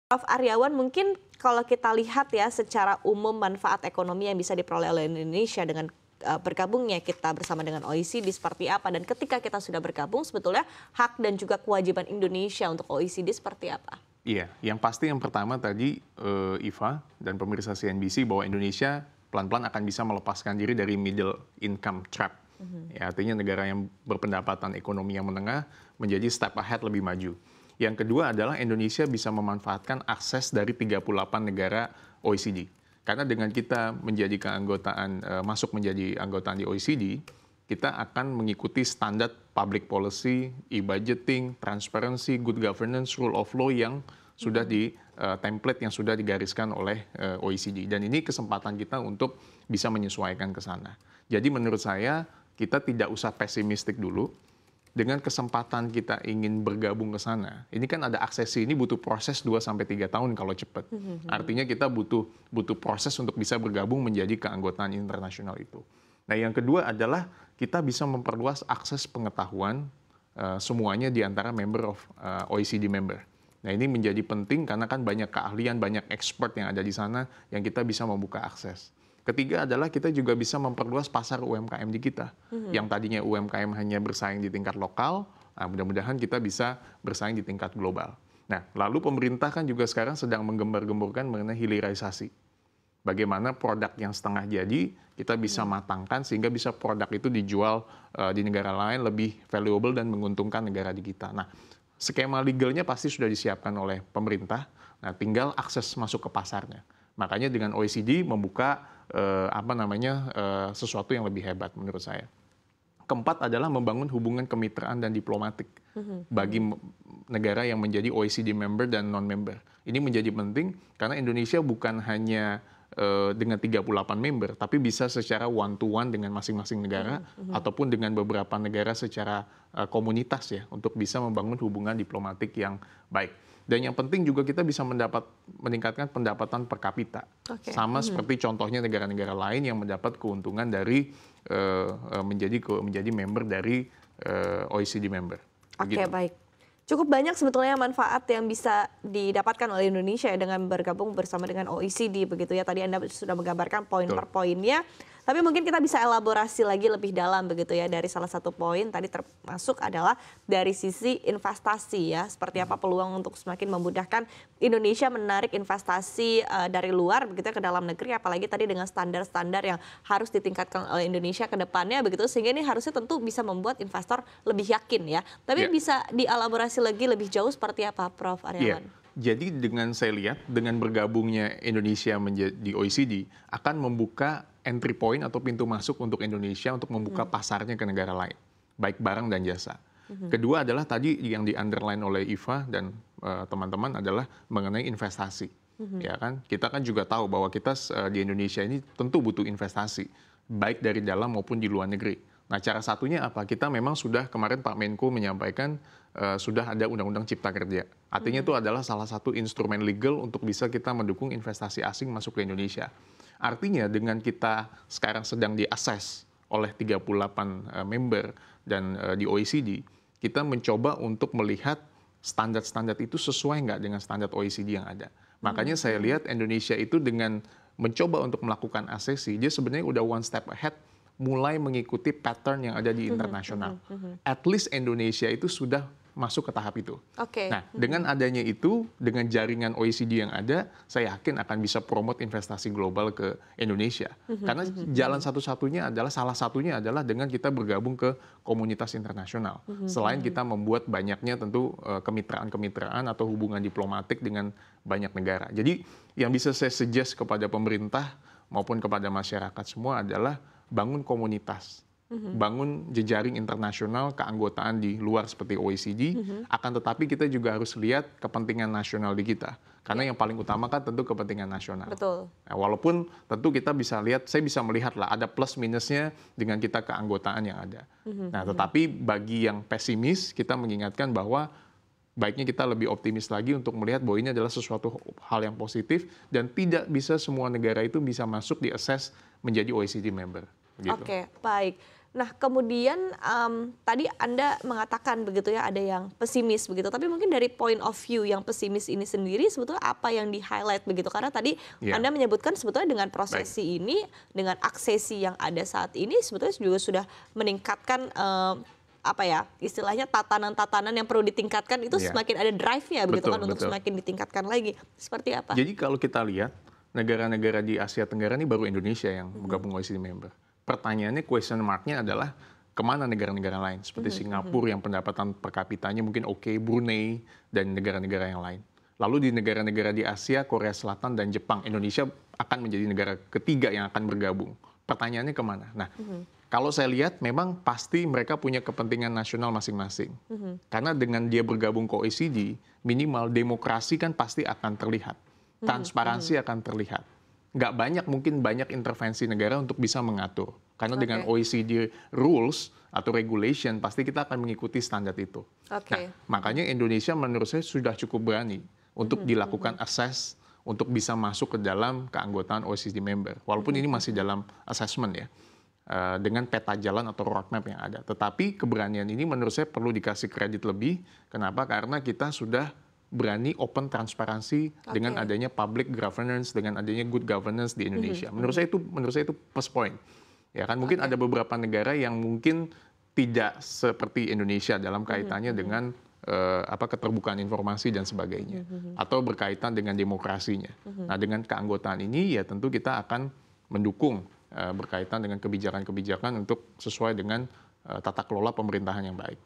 Prof. Aryawan, mungkin kalau kita lihat ya secara umum manfaat ekonomi yang bisa diperoleh oleh Indonesia dengan bergabungnya kita bersama dengan OECD seperti apa, dan ketika kita sudah bergabung sebetulnya hak dan juga kewajiban Indonesia untuk OECD seperti apa? Iya, yang pasti yang pertama tadi Iva dan pemirsa CNBC bahwa Indonesia pelan-pelan akan bisa melepaskan diri dari middle income trap. Ya, artinya negara yang berpendapatan ekonomi yang menengah menjadi step ahead lebih maju. Yang kedua adalah Indonesia bisa memanfaatkan akses dari 38 negara OECD. Karena dengan kita menjadi keanggotaan, masuk menjadi anggotaan di OECD, kita akan mengikuti standar public policy, e-budgeting, transparency, good governance, rule of law yang sudah di template yang sudah digariskan oleh OECD. Dan ini kesempatan kita untuk bisa menyesuaikan ke sana. Jadi menurut saya kita tidak usah pesimistik dulu. Dengan kesempatan kita ingin bergabung ke sana, ini kan ada aksesi, ini butuh proses 2-3 tahun kalau cepat. Artinya kita butuh proses untuk bisa bergabung menjadi keanggotaan internasional itu. Nah, yang kedua adalah kita bisa memperluas akses pengetahuan semuanya di antara member of OECD member. Nah, ini menjadi penting karena kan banyak keahlian, banyak expert yang ada di sana yang kita bisa membuka akses. Ketiga adalah kita juga bisa memperluas pasar UMKM di kita. Yang tadinya UMKM hanya bersaing di tingkat lokal, nah mudah-mudahan kita bisa bersaing di tingkat global. Nah, lalu pemerintah kan juga sekarang sedang menggembar-gemborkan mengenai hilirisasi. Bagaimana produk yang setengah jadi kita bisa matangkan sehingga bisa produk itu dijual di negara lain lebih valuable dan menguntungkan negara di kita. Nah, skema legalnya pasti sudah disiapkan oleh pemerintah. Nah, tinggal akses masuk ke pasarnya. Makanya dengan OECD membuka sesuatu yang lebih hebat menurut saya. Keempat adalah membangun hubungan kemitraan dan diplomatik bagi negara yang menjadi OECD member dan non-member. Ini menjadi penting karena Indonesia bukan hanya dengan 38 member, tapi bisa secara one-to-one dengan masing-masing negara ataupun dengan beberapa negara secara komunitas ya, untuk bisa membangun hubungan diplomatik yang baik. Dan yang penting juga kita bisa meningkatkan pendapatan per kapita. Sama seperti contohnya negara-negara lain yang mendapat keuntungan dari menjadi member dari OECD member. Oke, baik. Cukup banyak sebetulnya manfaat yang bisa didapatkan oleh Indonesia ya dengan bergabung bersama dengan OECD begitu ya. Tadi Anda sudah menggambarkan poin per poinnya. Tapi mungkin kita bisa elaborasi lagi lebih dalam begitu ya, dari salah satu poin tadi termasuk adalah dari sisi investasi ya. Seperti apa peluang untuk semakin memudahkan Indonesia menarik investasi dari luar begitu ya ke dalam negeri, apalagi tadi dengan standar-standar yang harus ditingkatkan oleh Indonesia ke depannya begitu, sehingga ini harusnya tentu bisa membuat investor lebih yakin ya. Tapi bisa dielaborasi lagi lebih jauh seperti apa, Prof. Aryawan? Jadi dengan saya lihat, dengan bergabungnya Indonesia menjadi OECD, akan membuka entry point atau pintu masuk untuk Indonesia untuk membuka pasarnya ke negara lain, baik barang dan jasa. Kedua adalah tadi yang di-underline oleh Iva dan teman-teman adalah mengenai investasi. Ya kan? Kita kan juga tahu bahwa kita di Indonesia ini tentu butuh investasi, baik dari dalam maupun di luar negeri. Nah, cara satunya apa? Kita memang sudah kemarin Pak Menko menyampaikan sudah ada Undang-Undang Cipta Kerja. Artinya itu adalah salah satu instrumen legal untuk bisa kita mendukung investasi asing masuk ke Indonesia. Artinya dengan kita sekarang sedang di-assess oleh 38 member dan di OECD, kita mencoba untuk melihat standar-standar itu sesuai nggak dengan standar OECD yang ada. Makanya saya lihat Indonesia itu dengan mencoba untuk melakukan asesi, dia sebenarnya udah one step ahead mulai mengikuti pattern yang ada di internasional. At least Indonesia itu sudah masuk ke tahap itu. Nah, dengan adanya itu, dengan jaringan OECD yang ada, saya yakin akan bisa promote investasi global ke Indonesia. Karena jalan satu-satunya adalah, salah satunya adalah dengan kita bergabung ke komunitas internasional. Selain kita membuat banyaknya tentu kemitraan-kemitraan atau hubungan diplomatik dengan banyak negara. Jadi yang bisa saya suggest kepada pemerintah maupun kepada masyarakat semua adalah bangun komunitas, bangun jejaring internasional, keanggotaan di luar seperti OECD, akan tetapi kita juga harus lihat kepentingan nasional di kita. Karena yang paling utama kan tentu kepentingan nasional. Betul. Nah, walaupun tentu kita bisa lihat, saya bisa melihat lah ada plus minusnya dengan kita keanggotaan yang ada. Nah, tetapi bagi yang pesimis, kita mengingatkan bahwa baiknya kita lebih optimis lagi untuk melihat bahwa ini adalah sesuatu hal yang positif dan tidak bisa semua negara itu bisa masuk di assess menjadi OECD member. Gitu. Oke, baik. Nah, kemudian tadi Anda mengatakan begitu ya, ada yang pesimis begitu. Tapi mungkin dari point of view yang pesimis ini sendiri, sebetulnya apa yang di-highlight begitu? Karena tadi Anda menyebutkan sebetulnya dengan prosesi ini, dengan aksesi yang ada saat ini, sebetulnya juga sudah meningkatkan apa ya, istilahnya tatanan-tatanan yang perlu ditingkatkan itu semakin ada drive-nya begitu kan, untuk semakin ditingkatkan lagi. Seperti apa? Jadi kalau kita lihat, negara-negara di Asia Tenggara ini baru Indonesia yang bergabung OECD member. Pertanyaannya, question mark-nya adalah kemana negara-negara lain seperti Singapura yang pendapatan per kapitanya mungkin oke, Brunei dan negara-negara yang lain. Lalu di negara-negara di Asia, Korea Selatan dan Jepang, Indonesia akan menjadi negara ketiga yang akan bergabung. Pertanyaannya kemana? Nah, kalau saya lihat memang pasti mereka punya kepentingan nasional masing-masing. Karena dengan dia bergabung ke OECD, minimal demokrasi kan pasti akan terlihat. Transparansi akan terlihat. Nggak banyak, mungkin banyak intervensi negara untuk bisa mengatur. Karena dengan OECD rules atau regulation, pasti kita akan mengikuti standar itu. Nah, makanya Indonesia menurut saya sudah cukup berani untuk dilakukan assess, untuk bisa masuk ke dalam keanggotaan OECD member. Walaupun ini masih dalam assessment ya, dengan peta jalan atau roadmap yang ada. Tetapi keberanian ini menurut saya perlu dikasih kredit lebih. Kenapa? Karena kita sudah berani open transparansi dengan adanya public governance, dengan adanya good governance di Indonesia. Menurut saya itu plus point. Ya kan mungkin ada beberapa negara yang mungkin tidak seperti Indonesia dalam kaitannya dengan keterbukaan informasi dan sebagainya, atau berkaitan dengan demokrasinya. Nah, dengan keanggotaan ini ya tentu kita akan mendukung berkaitan dengan kebijakan-kebijakan untuk sesuai dengan tata kelola pemerintahan yang baik.